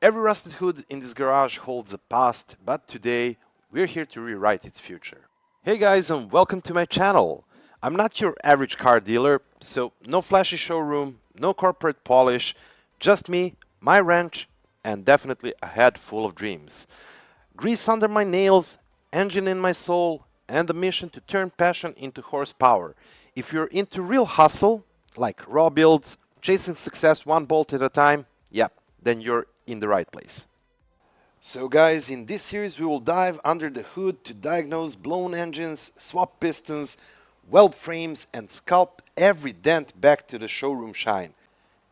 Every rusted hood in this garage holds a past, but today we're here to rewrite its future. Hey guys, and welcome to my channel. I'm not your average car dealer, so no flashy showroom, no corporate polish, just me, my wrench, and definitely a head full of dreams. Grease under my nails, engine in my soul, and the mission to turn passion into horsepower. If you're into real hustle, like raw builds, chasing success one bolt at a time, yep, then you're in the right place. So guys, in this series we will dive under the hood to diagnose blown engines, swap pistons, weld frames, and sculpt every dent back to the showroom shine.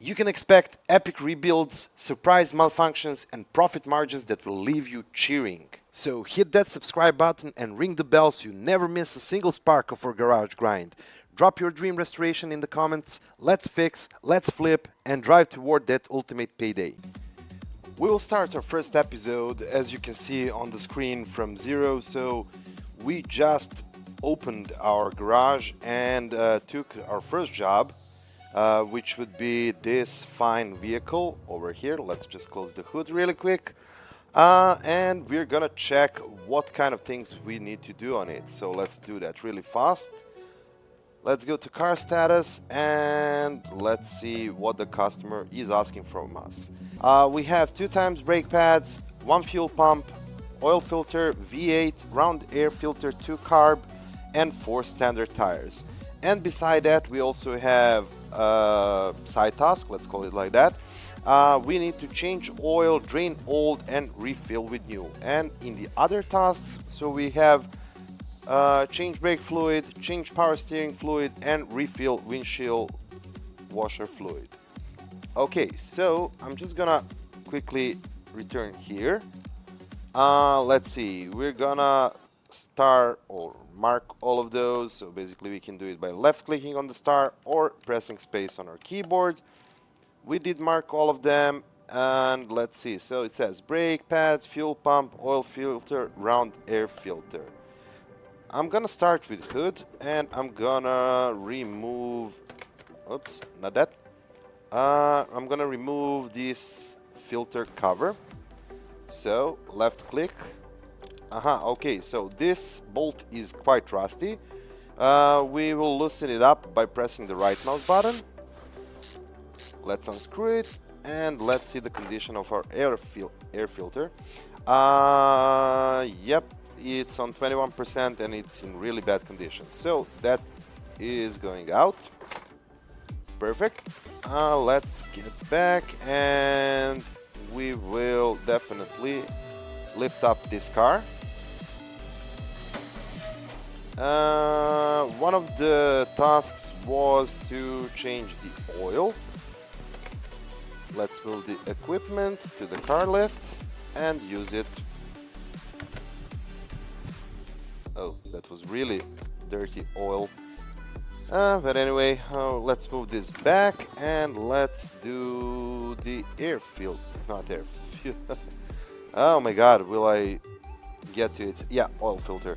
You can expect epic rebuilds, surprise malfunctions, and profit margins that will leave you cheering. So hit that subscribe button and ring the bell so you never miss a single spark of our garage grind. Drop your dream restoration in the comments, let's fix, let's flip, and drive toward that ultimate payday. We will start our first episode, as you can see on the screen, from zero. So we just opened our garage and took our first job, which would be this fine vehicle over here. Let's just close the hood really quick. And we're gonna check what kind of things we need to do on it. So let's do that really fast. Let's go to car status and let's see what the customer is asking from us. We have 2 times brake pads, 1 fuel pump, oil filter, V8, round air filter, 2 carb, and 4 standard tires. And beside that we also have a side task, let's call it like that. We need to change oil, drain old, and refill with new. And in the other tasks, so we have change brake fluid, change power steering fluid, and refill windshield washer fluid. Okay, so I'm just gonna quickly return here. Let's see, we're gonna star or mark all of those. So basically we can do it by left clicking on the star or pressing space on our keyboard. We did mark all of them, and let's see, so it says brake pads, fuel pump, oil filter, round air filter. I'm gonna start with hood and I'm gonna remove, oops, not that. I'm gonna remove this filter cover. So left click. Okay, so this bolt is quite rusty. We will loosen it up by pressing the right mouse button. Let's unscrew it and let's see the condition of our air filter. Yep, it's on 21% and it's in really bad condition. So that is going out. Perfect. Let's get back and we will definitely lift up this car. One of the tasks was to change the oil. Let's move the equipment to the car lift and use it. Oh, that was really dirty oil. But anyway, let's move this back and let's do the air filter, not air filter. Oh my god, will I get to it? Yeah, oil filter.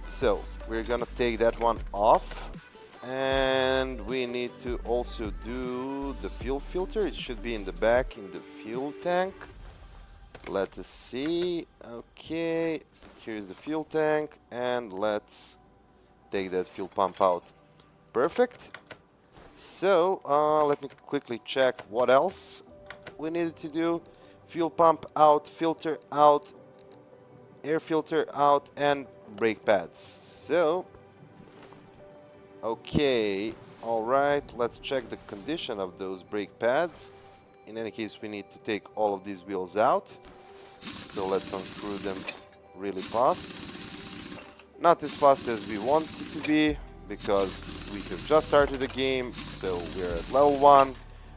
So we're gonna take that one off, and we need to also do the fuel filter. It should be in the back in the fuel tank. Let us see. Okay, here's the fuel tank, and let's take that fuel pump out. Perfect. So let me quickly check what else we needed to do. Fuel pump out, filter out, air filter out, and brake pads. So okay, all right, let's check the condition of those brake pads. In any case, we need to take all of these wheels out. So let's unscrew them really fast. Not as fast as we want it to be, because we have just started the game, so we're at level 1.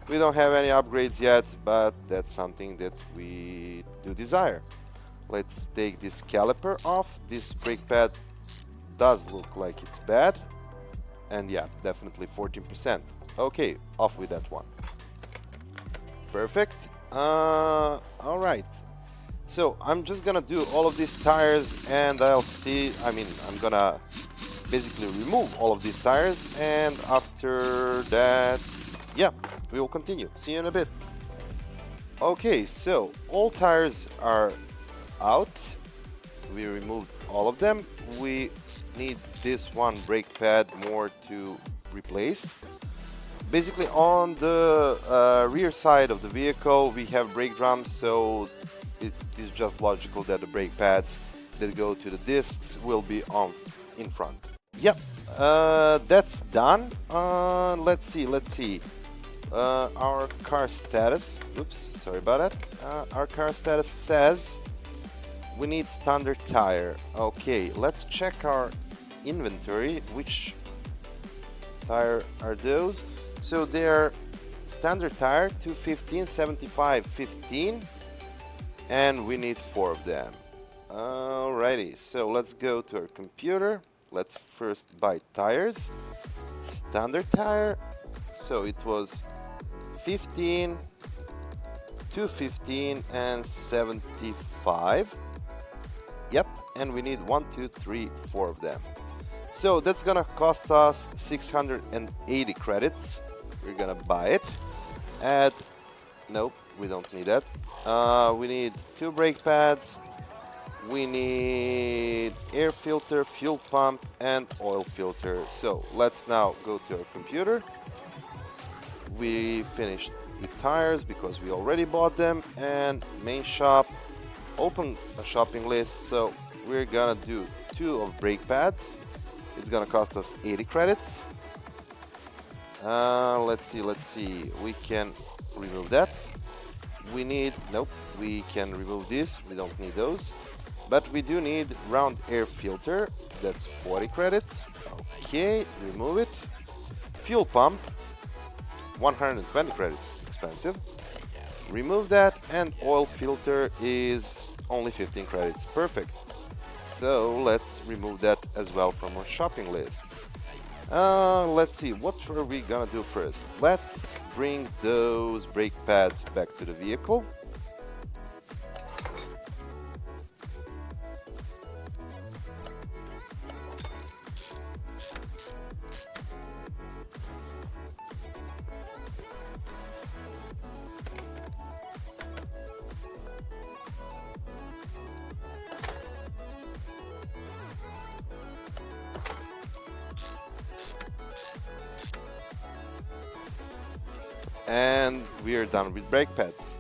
We don't have any upgrades yet, but that's something that we do desire. Let's take this caliper off. This brake pad does look like it's bad. And yeah, definitely 14%. Okay, off with that one. Perfect. Alright. So I'm just gonna do all of these tires and I'll see, I'm gonna basically remove all of these tires, and after that, yeah, we will continue. See you in a bit. Okay, so all tires are out. We removed all of them. We need this one brake pad more to replace. Basically on the rear side of the vehicle we have brake drums, so it is just logical that the brake pads that go to the discs will be on in front. Yep, that's done. Let's see. Our car status, oops, sorry about that. Our car status says we need standard tire. Okay, let's check our inventory. Which tire are those? So they're standard tire, 215, 75, 15, and we need 4 of them. Alrighty, so let's go to our computer. Let's first buy tires. Standard tire, so it was 15, 215, and 75. Yep, and we need 1, 2, 3, 4 of them. So that's gonna cost us 680 credits. We're gonna buy it. Add, nope, we don't need that. We need 2 brake pads. We need air filter, fuel pump, and oil filter. So let's now go to our computer. We finished with tires because we already bought them, and main shop, open a shopping list. So we're gonna do 2 of brake pads. It's gonna cost us 80 credits. Let's see, we can remove that. We need, nope, we can remove this, we don't need those. But we do need round air filter, that's 40 credits. Okay, remove it. Fuel pump, 120 credits, expensive. Remove that, and oil filter is only 15 credits, perfect. So let's remove that as well from our shopping list. Let's see, what are we gonna do first? Let's bring those brake pads back to the vehicle. And we are done with brake pads.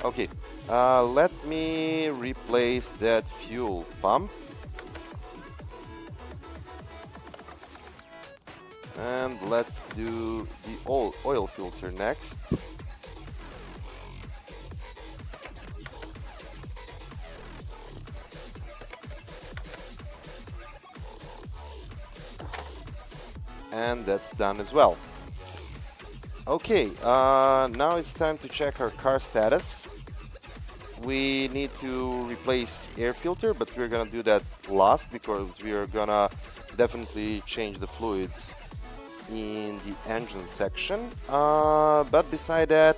Okay, let me replace that fuel pump. And let's do the oil filter next. And that's done as well. Okay, now it's time to check our car status. We need to replace air filter, but we're gonna do that last because we are gonna definitely change the fluids in the engine section. But beside that,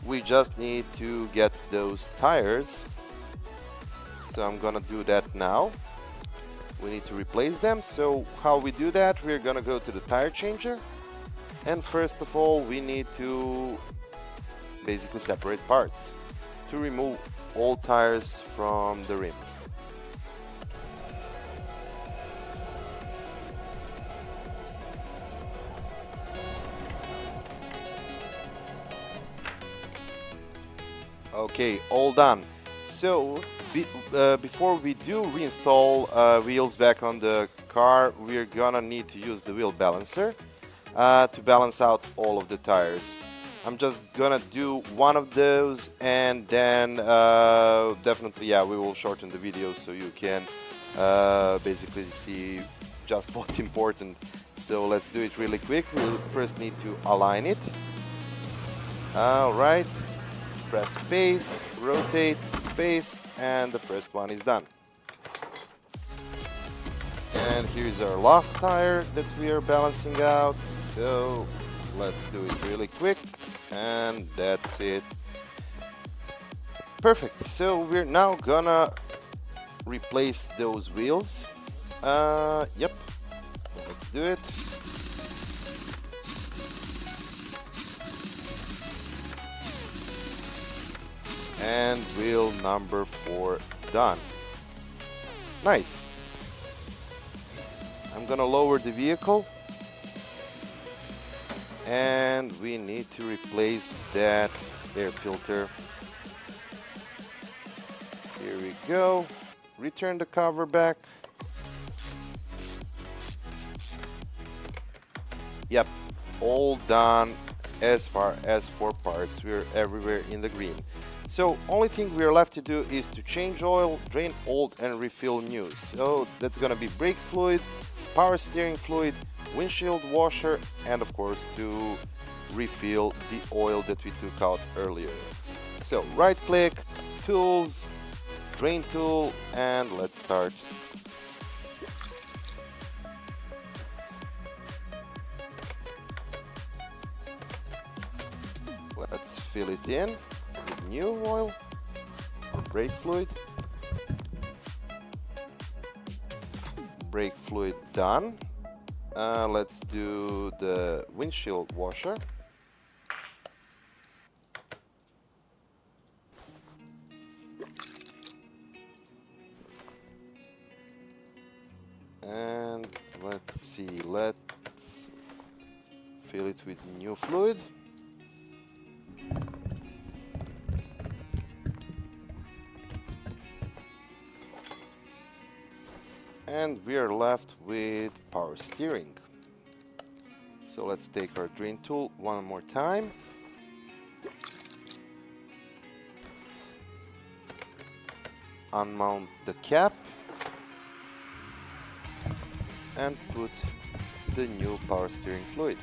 we just need to get those tires. So I'm gonna do that now. We need to replace them. So how we do that? We're gonna go to the tire changer. And first of all, we need to basically separate parts to remove all tires from the rims. Okay, all done. So before we do reinstall wheels back on the car, we're gonna need to use the wheel balancer to balance out all of the tires. I'm just gonna do one of those, and then definitely, yeah, we will shorten the video so you can basically see just what's important. So let's do it really quick. We'll first need to align it. Alright, press space, rotate, space, and the first one is done. And here's our last tire that we are balancing out. So let's do it really quick, and that's it. Perfect. So we're now gonna replace those wheels. Yep, let's do it. And wheel number 4 done. Nice. I'm gonna lower the vehicle, and we need to replace that air filter. Here we go. Return the cover back. Yep, all done. As far as for parts, we're everywhere in the green. So only thing we're left to do is to change oil, drain old, and refill new. So that's gonna be brake fluid, power steering fluid, windshield washer, and of course to refill the oil that we took out earlier. So right click, tools, drain tool, and let's start. Let's fill it in with new oil or brake fluid. Brake fluid done. Let's do the windshield washer. And let's see, let's fill it with new fluid. And we are left with power steering. So let's take our drain tool one more time. Unmount the cap and put the new power steering fluid.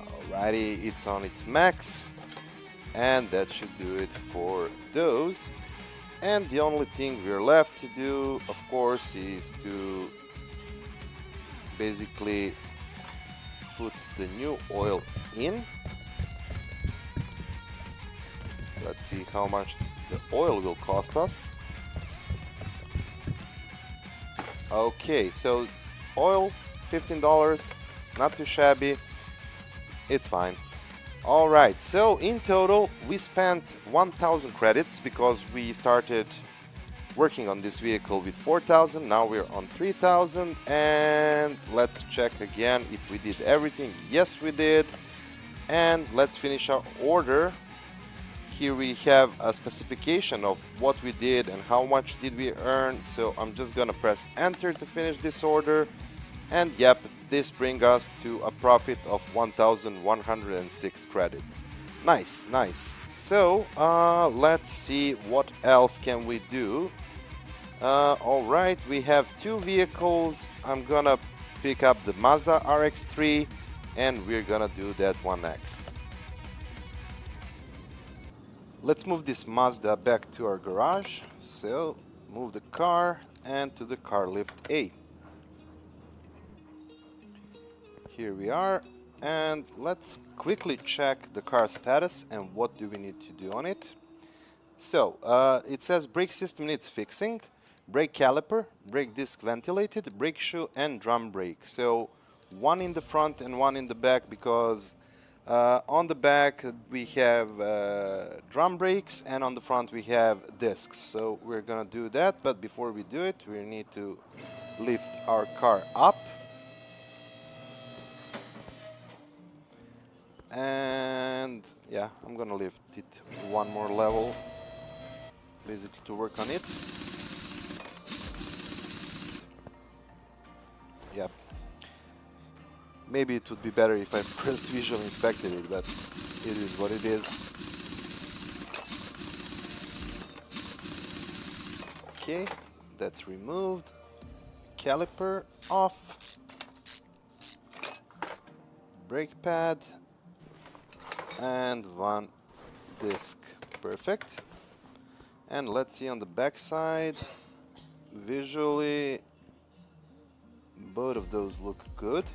Alrighty, it's on its max. And that should do it for those. And the only thing we're left to do, of course, is to basically put the new oil in. Let's see how much the oil will cost us. Okay, so oil, $15, not too shabby, it's fine. Alright, so in total we spent 1,000 credits because we started working on this vehicle with 4,000, now we're on 3,000, and let's check again if we did everything. Yes, we did. And let's finish our order. Here we have a specification of what we did and how much did we earn, so I'm just gonna press enter to finish this order. And yep, this brings us to a profit of 1,106 credits. Nice, nice. So let's see what else can we do. Alright, we have two vehicles. I'm gonna pick up the Mazda RX-3 and we're gonna do that one next. Let's move this Mazda back to our garage. So move the car and to the car lift A. Here we are, and let's quickly check the car status and what do we need to do on it. So it says brake system needs fixing, brake caliper, brake disc ventilated, brake shoe, and drum brake. So one in the front and one in the back, because on the back we have drum brakes and on the front we have discs. So we're gonna do that, but before we do it we need to lift our car up. And yeah, I'm gonna lift it one more level basically to work on it. Yep. Maybe it would be better if I first visually inspected it, but it is what it is. Okay, that's removed. Caliper off. Brake pad. And one disc. Perfect. And let's see on the back side. Visually, both of those look good.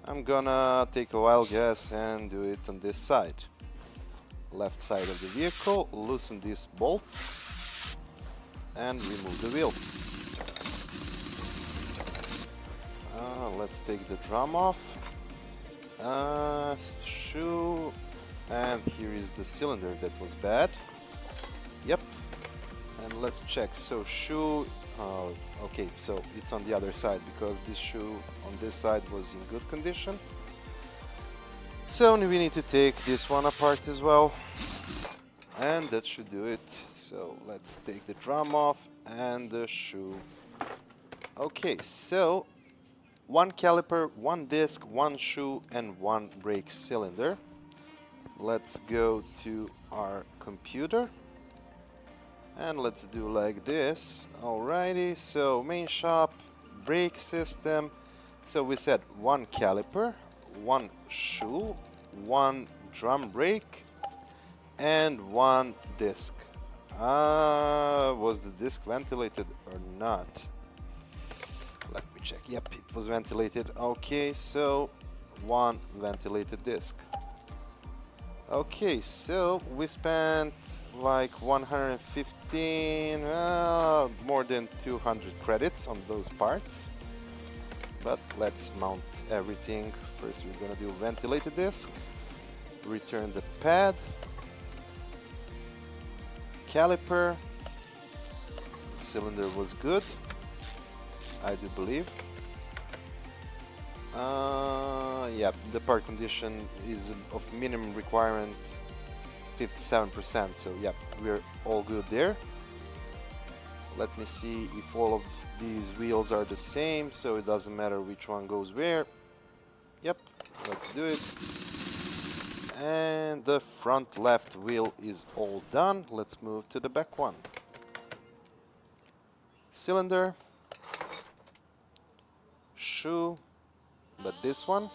I'm gonna take a wild guess and do it on this side. Left side of the vehicle, loosen these bolts and remove the wheel. Let's let's take the drum off. Shoe, and here is the cylinder that was bad. Yep. And let's check. So shoe, okay, so it's on the other side because this shoe on this side was in good condition. So we need to take this one apart as well, and that should do it. So let's take the drum off and the shoe. Okay, so one caliper, one disc, one shoe, and one brake cylinder. Let's go to our computer and let's do like this. Alrighty, so main shop, brake system. So we said one caliper, one shoe, one drum brake, and one disc. Was the disc ventilated or not? Let me check. Yep, it was ventilated. Okay, so one ventilated disc. Okay, so we spent like 115, more than 200 credits on those parts. But let's mount everything. First we're gonna do ventilated disc, return the pad, caliper, the cylinder was good, I do believe. Yeah, the part condition is of minimum requirement 57%, so yeah, we're all good there. Let me see if all of these wheels are the same, so it doesn't matter which one goes where. Yep, let's do it. And the front left wheel is all done. Let's move to the back one. Cylinder, shoe, but this one,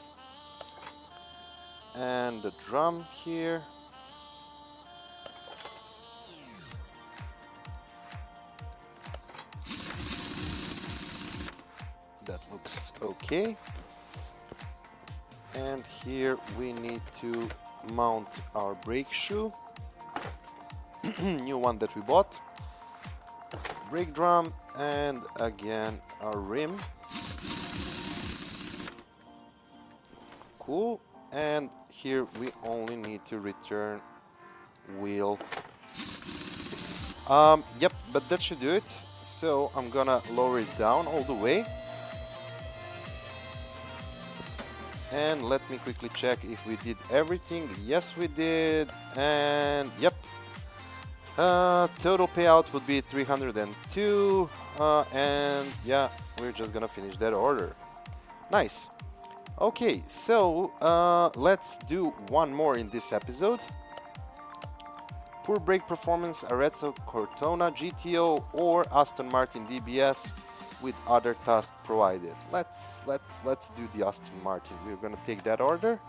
and the drum here. That looks okay. And here we need to mount our brake shoe, new one that we bought, brake drum, and again our rim. Cool. And here we only need to return wheel. Yep, but that should do it. So I'm gonna lower it down all the way. And let me quickly check if we did everything. Yes, we did. And yep. Total payout would be 302. And yeah, we're just gonna finish that order. Nice. Okay, so let's do one more in this episode. Poor brake performance, Arezzo Cortona GTO or Aston Martin DBS with other tasks provided. Let's do the Aston Martin. We're gonna take that order.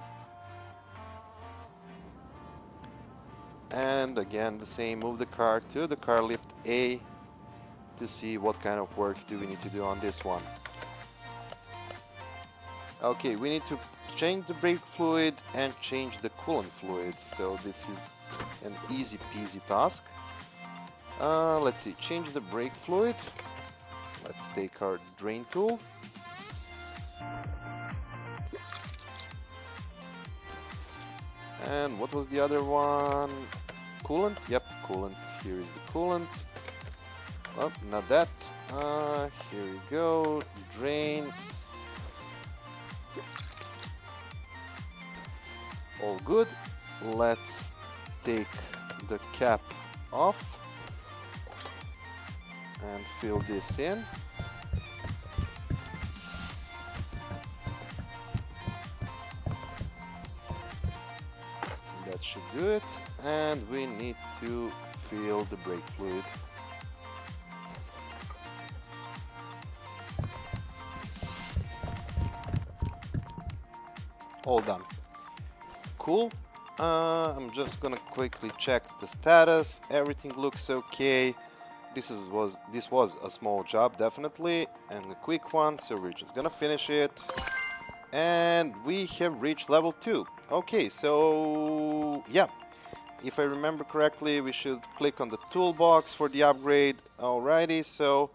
And again the same, move the car to the car lift A to see what kind of work do we need to do on this one. Okay, we need to change the brake fluid and change the coolant fluid, so this is an easy peasy task. Let's see, change the brake fluid. Let's take our drain tool. And what was the other one? Coolant? Yep, coolant. Here is the coolant. Oh, not that. Here we go. Drain. All good. Let's take the cap off and fill this in. That should do it. And we need to fill the brake fluid. All done. Cool. I'm just gonna quickly check the status. Everything looks okay. This was a small job, definitely, and a quick one, so we're just gonna finish it. And we have reached level 2. Okay, so yeah, if I remember correctly, we should click on the toolbox for the upgrade. Alrighty, so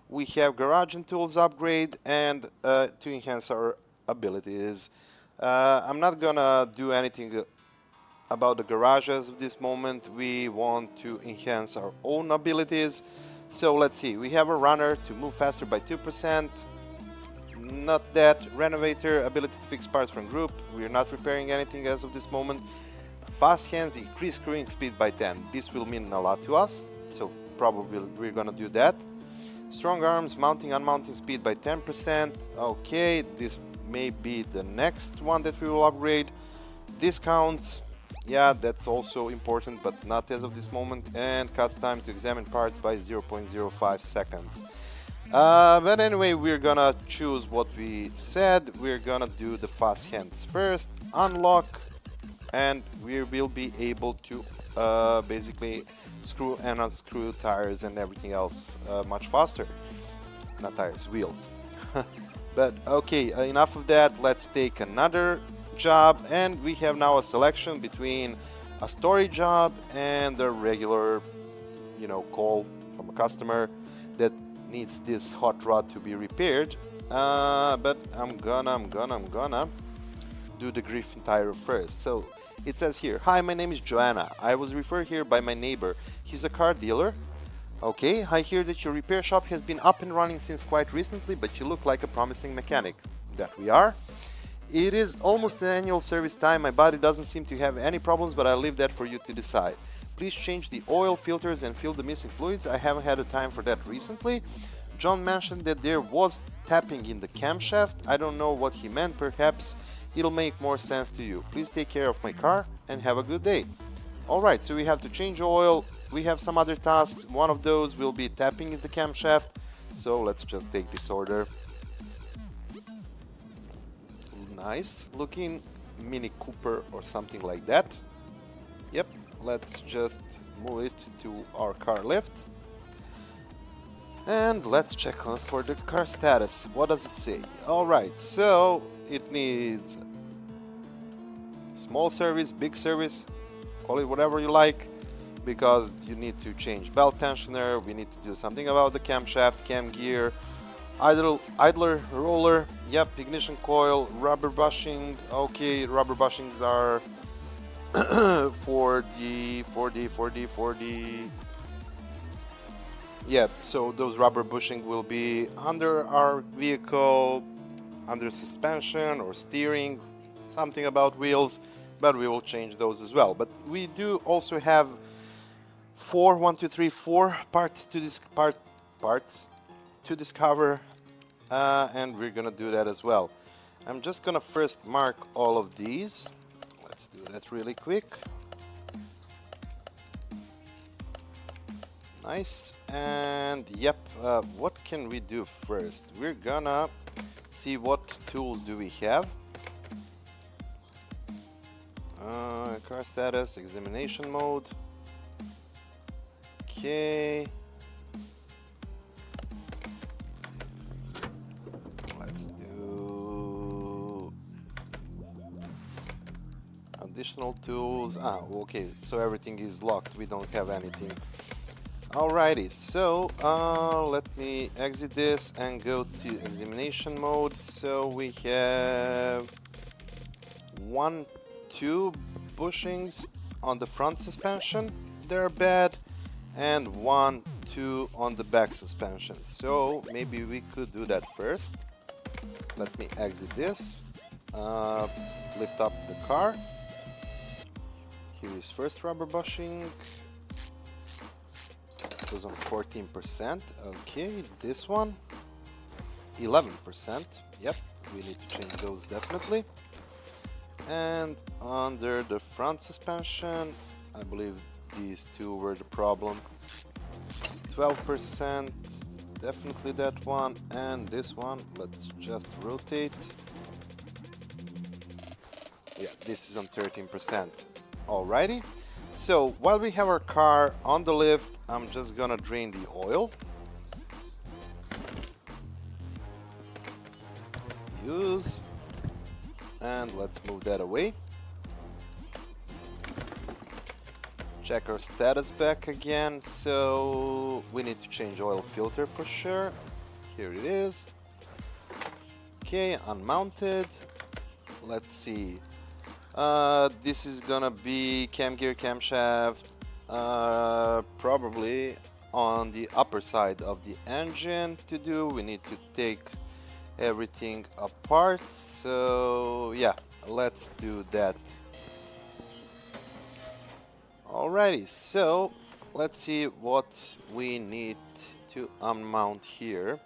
We have garage and tools upgrade and to enhance our abilities. I'm not gonna do anything about the garage as of this moment. We want to enhance our own abilities. So let's see, we have a runner to move faster by 2%. Not that. Renovator, ability to fix parts from group. We're not repairing anything as of this moment. Fast hands, increase screwing speed by 10. This will mean a lot to us, so probably we're gonna do that. Strong arms, mounting, unmounting speed by 10%. Okay, this may be the next one that we will upgrade. Discounts, yeah, that's also important, but not as of this moment. And cuts time to examine parts by 0.05 seconds. But anyway, we're gonna choose what we said. We're gonna do the fast hands first, unlock, and we will be able to basically screw and unscrew tires and everything else much faster. Not tires, wheels. But okay, enough of that. Let's take another job, and we have now a selection between a story job and a regular, call from a customer that needs this hot rod to be repaired. But I'm gonna do the Griffin tire first. So it says here, hi, my name is Joanna. I was referred here by my neighbor. He's a car dealer. Okay, I hear that your repair shop has been up and running since quite recently, but you look like a promising mechanic. That we are. It is almost an annual service time. My body doesn't seem to have any problems, but I leave that for you to decide. Please change the oil filters and fill the missing fluids. I haven't had the time for that recently. John mentioned that there was tapping in the camshaft. I don't know what he meant. Perhaps it'll make more sense to you. Please take care of my car and have a good day. Alright, so we have to change oil. We have some other tasks. One of those will be tapping in the camshaft. So let's just take this order. Nice looking Mini Cooper or something like that. Yep, let's just move it to our car lift. And let's check for the car status. What does it say? Alright, so it needs small service, big service, call it whatever you like, because you need to change belt tensioner, we need to do something about the camshaft, cam gear, idler, roller, yep, ignition coil, rubber bushing. Okay, rubber bushings are for the yeah, so those rubber bushing will be under our vehicle, under suspension or steering, something about wheels, but we will change those as well. But we do also have four parts to discover, and we're gonna do that as well. I'm just gonna first mark all of these. Let's do that really quick. Nice. And yep, what can we do first? We're gonna see what tools do we have. Car status, examination mode. Okay. Let's do additional tools. Okay, so everything is locked. We don't have anything. Alrighty, so let me exit this and go to examination mode. So we have 2 bushings on the front suspension, they're bad, and 2 on the back suspension. So maybe we could do that first. Let me exit this, lift up the car. Here is first rubber bushing. It was on 14%. Okay, this one 11%. Yep, we need to change those definitely. And under the front suspension, I believe these 2 were the problem. 12%, definitely that one. And this one, let's just rotate. Yeah, this is on 13%. Alrighty. So while we have our car on the lift, I'm just gonna drain the oil. Use. And let's move that away. check our status back again. So we need to change oil filter for sure. Here it is. Okay, unmounted. Let's see. This is gonna be cam gear, camshaft, probably on the upper side of the engine to do. We need to take everything apart. So yeah, let's do that. Alrighty, so let's see what we need to unmount here.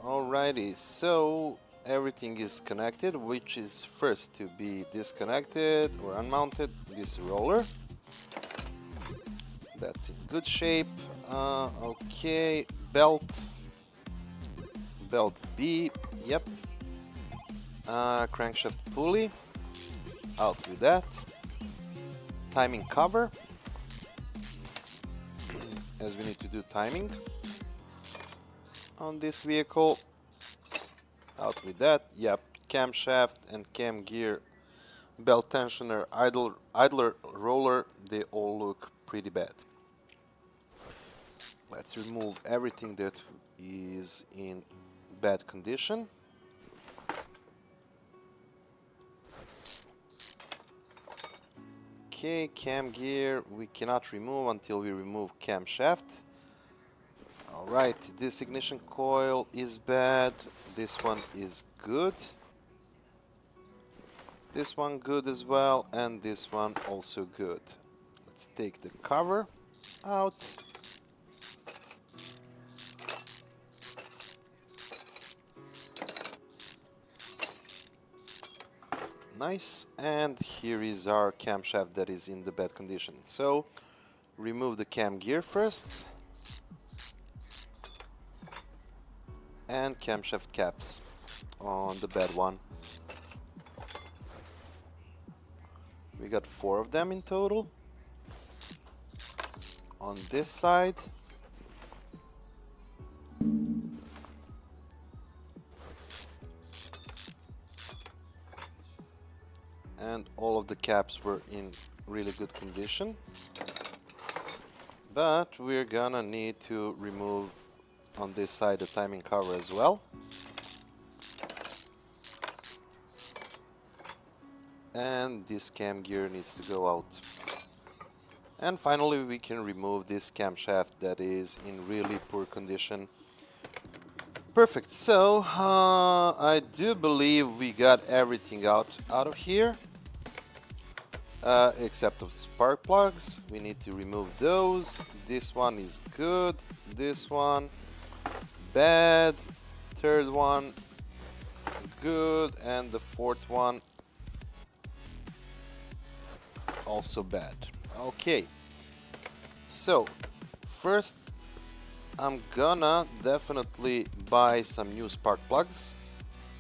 Alrighty, so everything is connected. Which is first to be disconnected or unmounted? This roller. That's in good shape. Okay, belt B, yep. Crankshaft pulley, out with that. Timing cover, as we need to do timing on this vehicle, out with that. Yep, camshaft and cam gear, belt tensioner, idler roller, they all look pretty bad. Let's remove everything that is in bad condition. Okay, cam gear we cannot remove until we remove camshaft. Alright, this ignition coil is bad. This one is good. This one good as well, and this one also good. Let's take the cover out. Nice, and here is our camshaft that is in the bad condition. So remove the cam gear first, and camshaft caps on the bad one. We got 4 of them in total on this side. And all of the caps were in really good condition, but we're gonna need to remove on this side the timing cover as well. And this cam gear needs to go out. And finally we can remove this camshaft that is in really poor condition. Perfect, so I do believe we got everything out of here. Except of spark plugs, we need to remove those. This one is good, this one bad, third one good, and the fourth one also bad. Okay, so first I'm gonna definitely buy some new spark plugs.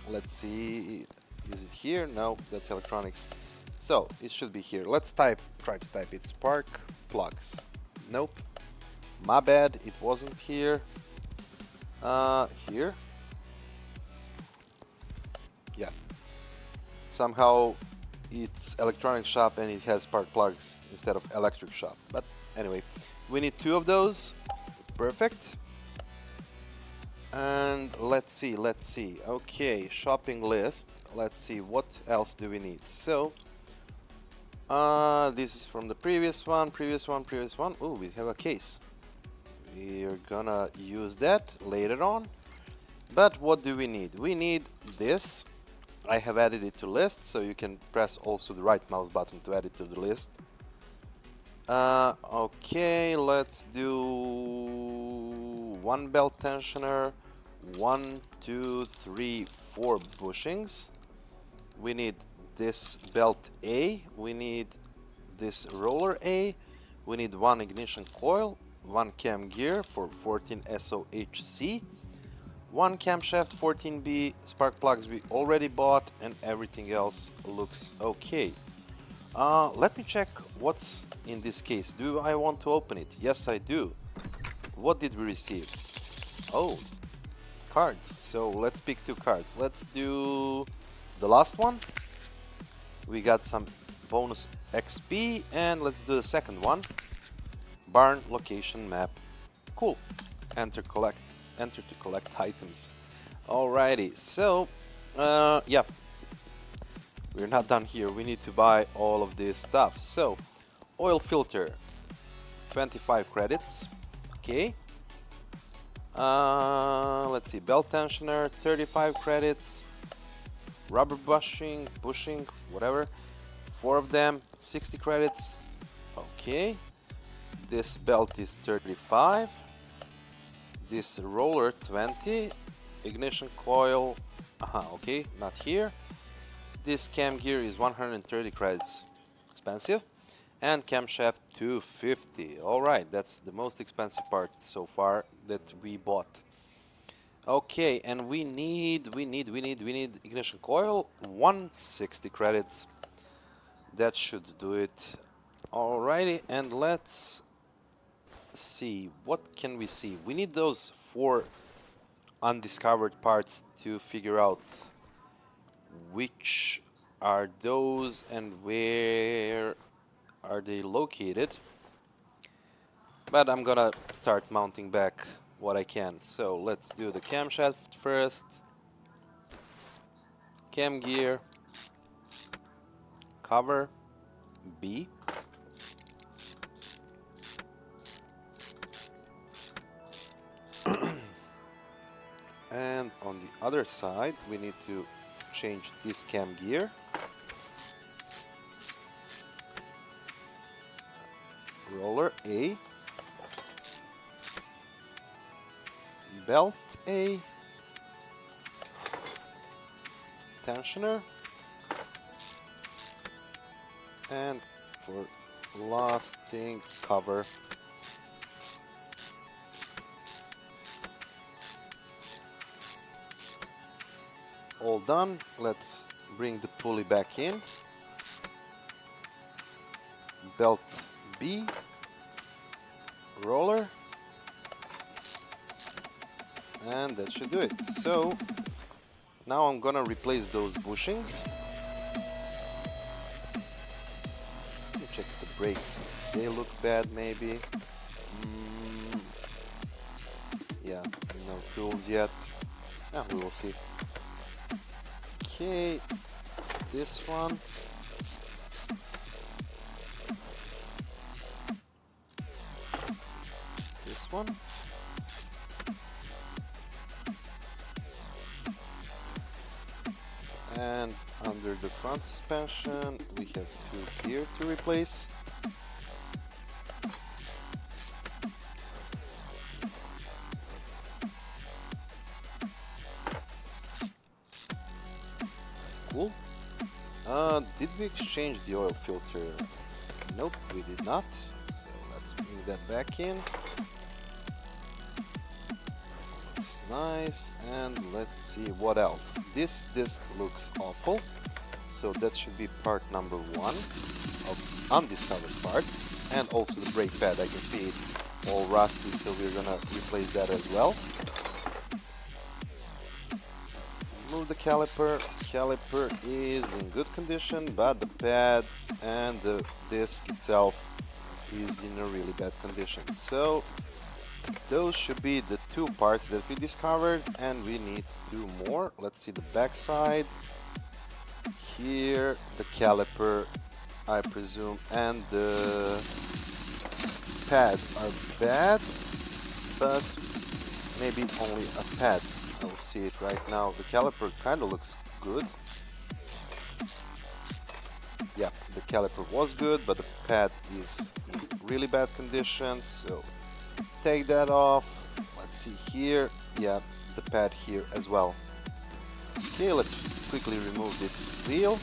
Let's see, is it here? No, that's electronics. So it should be here. Let's try to type it. Spark plugs. Nope. My bad. It wasn't here. Here. Yeah. Somehow it's electronic shop and it has spark plugs instead of electric shop. But anyway, we need 2 of those. Perfect. And let's see. Okay, shopping list. Let's see what else do we need. So. This is from the previous one. Oh, we have a case. We're gonna use that later on. But what do we need? We need this. I have added it to list, so you can press also the right mouse button to add it to the list. Okay, let's do 1 belt tensioner, 1, 2, 3, 4 bushings. We need this belt A, we need this roller A, we need 1 ignition coil, 1 cam gear for 14 SOHC, 1 camshaft 14B, spark plugs we already bought, and everything else looks okay. Let me check what's in this case. Do I want to open it? Yes, I do. What did we receive? Oh, cards. So let's pick 2 cards. Let's do the last one. We got some bonus XP, and let's do the second one. Barn location map. Cool. Enter to collect items. Alrighty, so yeah, we're not done here. We need to buy all of this stuff. So oil filter, 25 credits. Okay. Let's see, belt tensioner, 35 credits. Rubber bushing, whatever. 4 of them, 60 credits. Okay. This belt is 35. This roller, 20. Ignition coil, okay, not here. This cam gear is 130 credits. Expensive. And camshaft 250. Alright, that's the most expensive part so far that we bought. Okay, and we need ignition coil, 160 credits. That should do it. Alrighty, and let's see, what can we see? We need those 4 undiscovered parts to figure out which are those and where are they located. But I'm gonna start mounting back what I can. So let's do the camshaft first. Cam gear. Cover. B. And on the other side, we need to change this cam gear. Roller A. Belt A. Tensioner. And for last thing, cover. All done. Let's bring the pulley back in. Belt B. Roller. And that should do it. So now I'm gonna replace those bushings. Let me check the brakes. They look bad maybe. Yeah, no tools yet. Yeah, we will see. Okay, this one. This one. And under the front suspension, we have 2 here to replace. Cool. Did we exchange the oil filter? Nope, we did not. So let's bring that back in. Looks nice. And let's see what else. This disc looks awful. So that should be part number 1 of undiscovered parts. And also the brake pad. I can see it all rusty, so we're gonna replace that as well. Move the caliper. Caliper is in good condition, but the pad and the disc itself is in a really bad condition. So those should be the 2 parts that we discovered, and we need to do more. Let's see the back side. Here the caliper, I presume, and the pad are bad, but maybe only a pad. I will see it right now. The caliper kind of looks good. Yeah, the caliper was good, but the pad is in really bad condition. So take that off. Let's see here. Yeah, the pad here as well. Okay, let's quickly remove this wheel.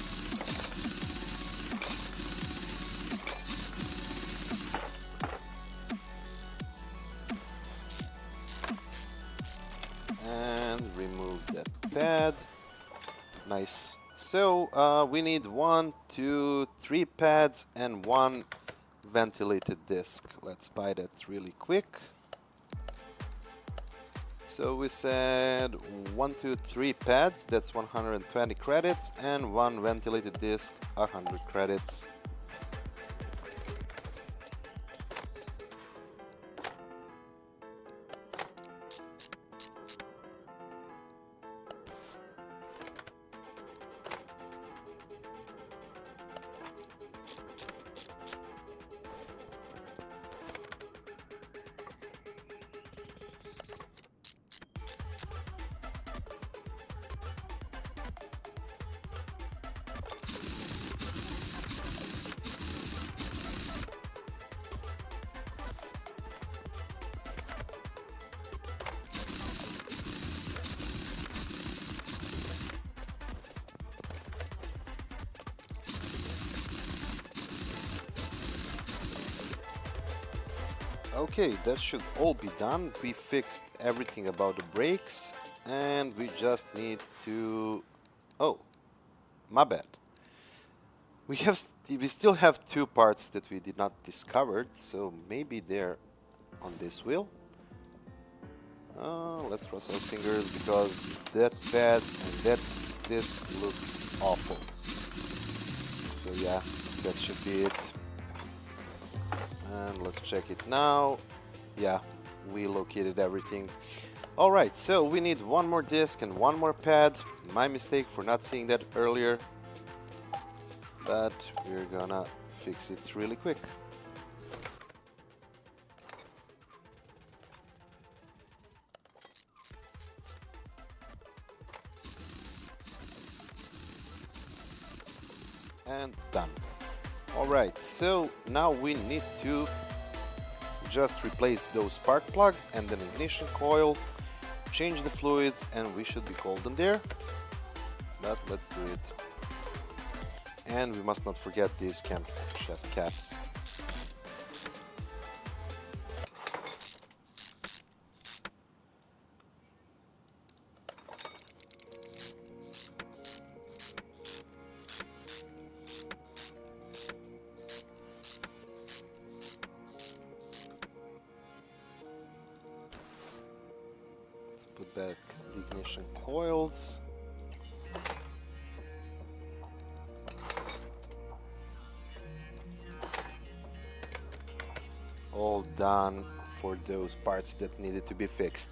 And remove that pad. Nice. So we need 1, 2, 3 pads and 1 ventilated disc. Let's buy that really quick. So we said 1, 2, 3 pads, that's 120 credits, and 1 ventilated disc, 100 credits. Okay, that should all be done. We fixed everything about the brakes and we just need to... Oh, my bad. We still have two parts that we did not discover, so maybe they're on this wheel. Let's cross our fingers because that pad and that disc looks awful. So yeah, that should be it. And let's check it now. Yeah, we located everything. Alright, so we need one more disc and one more pad. My mistake for not seeing that earlier. But we're gonna fix it really quick. And done. Alright, so now we need to just replace those spark plugs and then ignition coil, change the fluids, and we should be golden there. But let's do it. And we must not forget these camshaft caps. Let's put back the ignition coils. All done for those parts that needed to be fixed.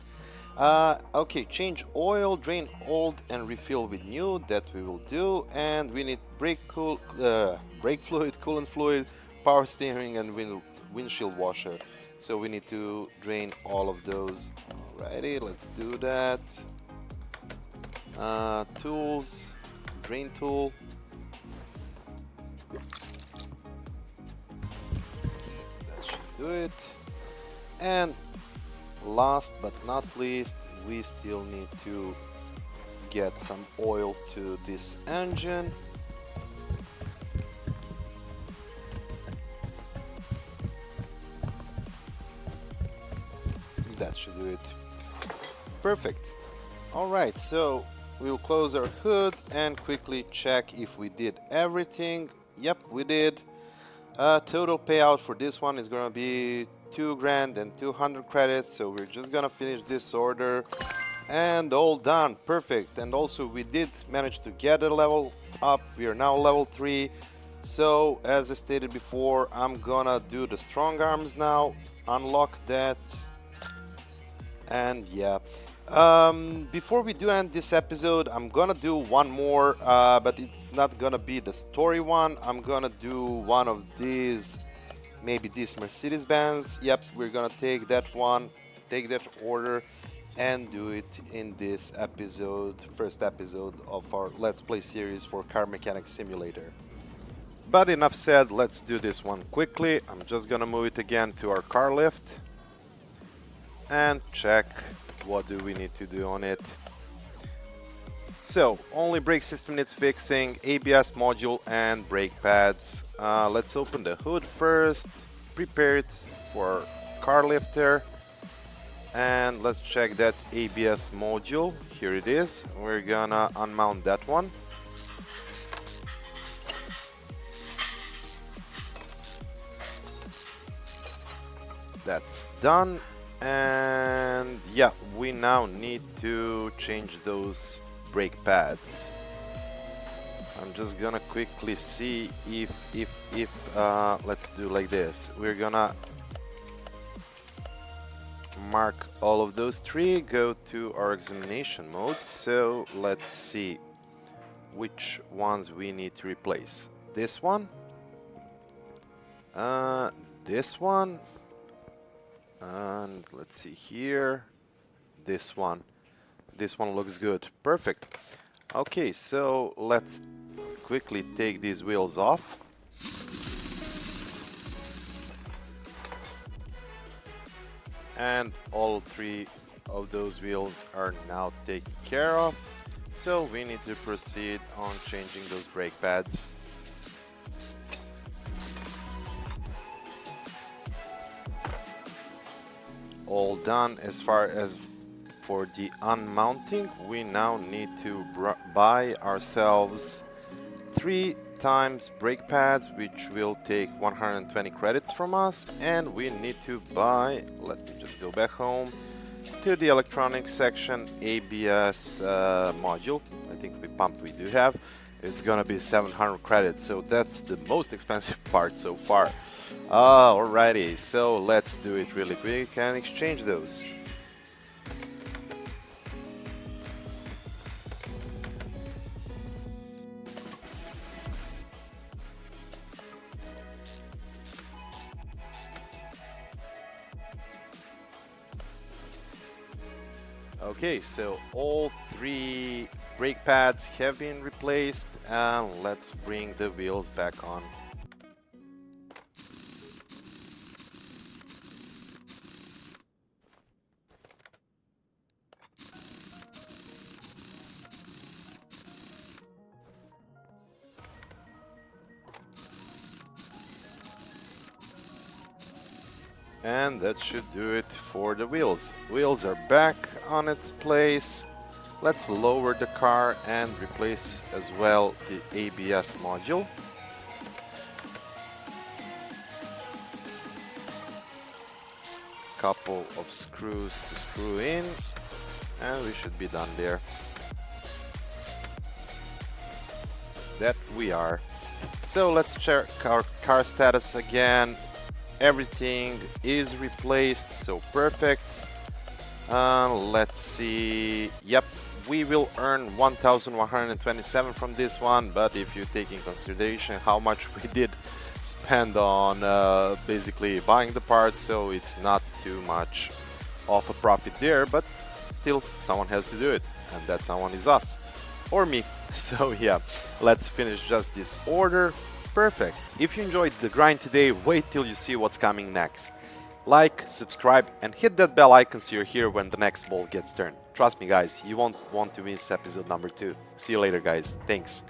Okay, change oil, drain old and refill with new, that we will do. And we need brake fluid, coolant fluid, power steering and windshield washer. So we need to drain all of those. Alrighty, let's do that. Tools, drain tool. Do it. And last but not least, we still need to get some oil to this engine. That should do it. Perfect. Alright, so we'll close our hood and quickly check if we did everything. Yep, we did. Total payout for this one is gonna be 2 grand and 200 credits, so we're just gonna finish this order and all done. Perfect. And also we did manage to get a level up. We are now level 3. So as I stated before, I'm gonna do the strong arms now, unlock that, and yeah. Before we do end this episode, I'm gonna do one more, but it's not gonna be the story one. I'm gonna do one of these, maybe this Mercedes-Benz. Yep, we're gonna take that one, take that order, and do it in this episode, first episode of our Let's Play series for Car Mechanic Simulator. But enough said, let's do this one quickly. I'm just gonna move it again to our car lift and check what do we need to do on it. So, only brake system needs fixing, ABS module and brake pads. Let's open the hood first, prepare it for car lifter, and let's check that ABS module. Here it is. We're gonna unmount that one. That's done. And yeah, we now need to change those brake pads. I'm just gonna quickly see if let's do like this. We're gonna mark all of those 3, go to our examination mode. So let's see which ones we need to replace. This one, this one, and let's see here, this one. This one looks good. Perfect. Okay, so let's quickly take these wheels off. And all 3 of those wheels are now taken care of. So we need to proceed on changing those brake pads. all done. As far as for the unmounting, we now need to buy ourselves 3 times brake pads, which will take 120 credits from us, and we need to buy, let me just go back home to the electronics section, ABS module. I think we do have. It's gonna be 700 credits, so that's the most expensive part so far. Alrighty, so let's do it really quick and exchange those. Okay, so all 3 brake pads have been replaced, and let's bring the wheels back on. And that should do it for the wheels. Wheels are back on its place. Let's lower the car and replace as well the ABS module. Couple of screws to screw in, and we should be done there. That we are. So let's check our car status again. Everything is replaced, so perfect. Let's see. Yep, we will earn 1,127 from this one, but if you take in consideration how much we did spend on basically buying the parts, so it's not too much of a profit there, but still someone has to do it, and that someone is us or me. So yeah, let's finish just this order. Perfect. If you enjoyed the grind today, wait till you see what's coming next. Like, subscribe, and hit that bell icon so you're here when the next ball gets turned. Trust me guys, you won't want to miss episode number 2. See you later guys. Thanks.